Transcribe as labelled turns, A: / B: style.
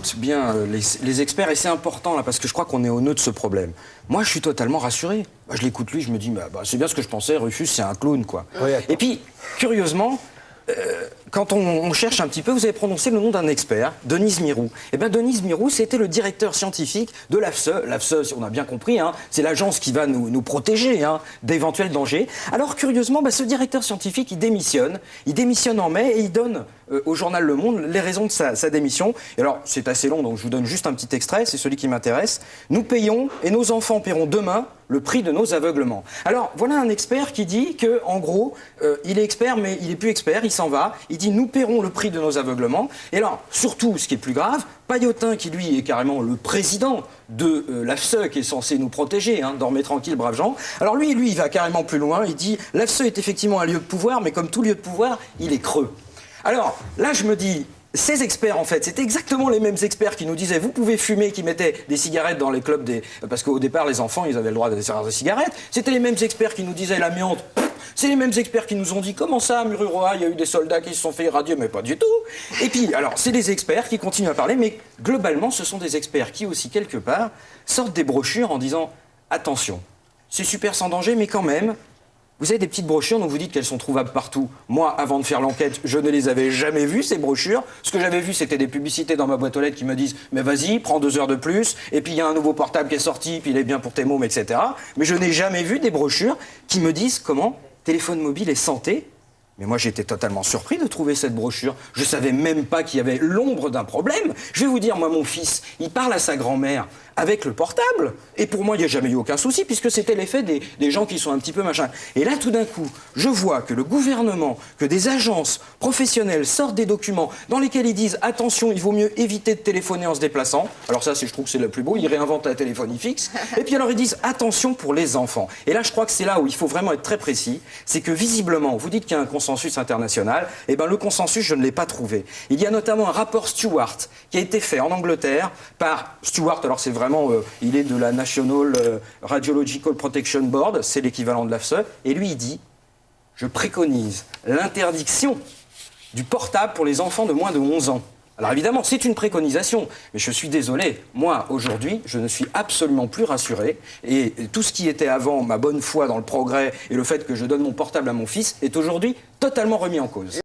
A: écoute bien les experts, et c'est important là, parce que je crois qu'on est au nœud de ce problème. Moi, je suis totalement rassuré. Bah, je l'écoute lui, je me dis, c'est bien ce que je pensais, Rufus, c'est un clown, quoi.
B: Oui,
A: et puis, curieusement, quand on cherche un petit peu, vous avez prononcé le nom d'un expert, Denise Mirou. Eh bien, Denise Mirou, c'était le directeur scientifique de l'AFSE. L'AFSE, on a bien compris, hein, c'est l'agence qui va nous protéger d'éventuels dangers. Alors, curieusement, ce directeur scientifique, il démissionne en mai et il donne au journal Le Monde les raisons de sa démission. Et alors, c'est assez long, donc je vous donne juste un petit extrait, c'est celui qui m'intéresse. Nous payons et nos enfants paieront demain le prix de nos aveuglements. Alors, voilà un expert qui dit que, en gros, il est expert, mais il n'est plus expert, il s'en va. Il dit, nous paierons le prix de nos aveuglements. Et alors, surtout, ce qui est plus grave, Paillotin, qui lui est carrément le président de l'AFSE, qui est censé nous protéger, dormez tranquille, braves gens. Alors lui, il va carrément plus loin. Il dit, l'AFSE est effectivement un lieu de pouvoir, mais comme tout lieu de pouvoir, il est creux. Alors, là, je me dis... Ces experts, en fait, c'était exactement les mêmes experts qui nous disaient « vous pouvez fumer », qui mettaient des cigarettes dans les clubs des... Parce qu'au départ, les enfants, ils avaient le droit de faire des cigarettes. C'était les mêmes experts qui nous disaient « l'amiante ». C'est les mêmes experts qui nous ont dit « comment ça, à Mururoa, il y a eu des soldats qui se sont fait irradier ?» Mais pas du tout. Et puis, alors, c'est des experts qui continuent à parler, mais globalement, ce sont des experts qui aussi, quelque part, sortent des brochures en disant « attention, c'est super sans danger, mais quand même... » Vous avez des petites brochures dont vous dites qu'elles sont trouvables partout. Moi, avant de faire l'enquête, je ne les avais jamais vues, ces brochures. Ce que j'avais vu, c'était des publicités dans ma boîte aux lettres qui me disent « mais vas-y, prends 2 heures de plus, et puis il y a un nouveau portable qui est sorti, puis il est bien pour tes mômes, etc. » Mais je n'ai jamais vu des brochures qui me disent comment téléphone mobile et santé. Mais moi, j'étais totalement surpris de trouver cette brochure. Je savais même pas qu'il y avait l'ombre d'un problème. Je vais vous dire, moi, mon fils, il parle à sa grand-mère avec le portable. Et pour moi, il n'y a jamais eu aucun souci, puisque c'était l'effet des gens qui sont un petit peu machin. Et là, tout d'un coup, je vois que le gouvernement, que des agences professionnelles sortent des documents dans lesquels ils disent « attention, il vaut mieux éviter de téléphoner en se déplaçant ». Alors ça, je trouve que c'est le plus beau. Ils réinventent la téléphonie fixe. Et puis alors, ils disent « attention pour les enfants ». Et là, je crois que c'est là où il faut vraiment être très précis. C'est que visiblement, vous dites qu'il y a un consensus international. Eh bien, le consensus, je ne l'ai pas trouvé. Il y a notamment un rapport Stewart qui a été fait en Angleterre par Stewart. Alors, c'est vraiment, il est de la National Radiological Protection Board, c'est l'équivalent de l'AFSE, et lui, il dit, je préconise l'interdiction du portable pour les enfants de moins de 11 ans. Alors évidemment, c'est une préconisation, mais je suis désolé, moi, aujourd'hui, je ne suis absolument plus rassuré, et tout ce qui était avant ma bonne foi dans le progrès et le fait que je donne mon portable à mon fils est aujourd'hui totalement remis en cause.